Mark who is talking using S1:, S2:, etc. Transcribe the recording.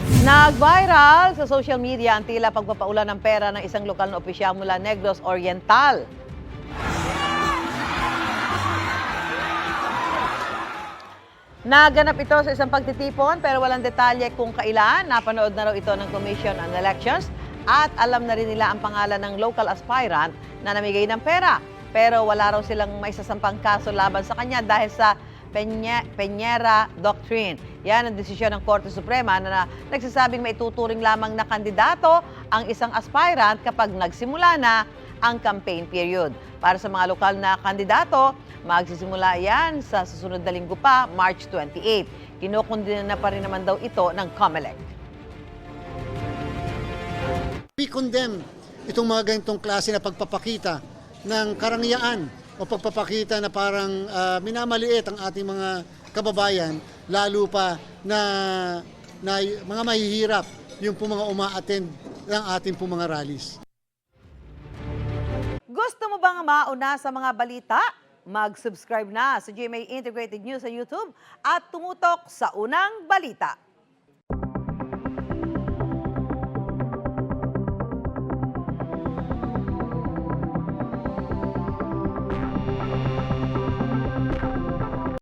S1: Nag-viral sa social media ang tila pagpapaulan ng pera ng isang lokal na opisyal mula Negros Oriental. Naganap ito sa isang pagtitipon pero walang detalye kung kailan. Napanood na raw ito ng Commission on Elections at alam na rin nila ang pangalan ng local aspirant na namigay ng pera. Pero wala raw silang may sasampang kaso laban sa kanya dahil sa Peñera Doctrine. Yan ang desisyon ng Korte Suprema na nagsasabing may tuturing lamang na kandidato ang isang aspirant kapag nagsimula na ang campaign period. Para sa mga lokal na kandidato, magsisimula yan sa susunod na linggo pa, March 28. Kinukundina na pa rin naman daw ito ng COMELEC.
S2: We condemn itong mga ganitong klase na pagpapakita ng karangyaan o pagpapakita na parang minamaliit ang ating mga kababayan, lalo pa na mga mahihirap yung po mga uma-attend ng ating po mga rallies.
S1: Gusto mo bang mauna sa mga balita? Mag-subscribe na sa GMA Integrated News sa YouTube at tumutok sa unang balita.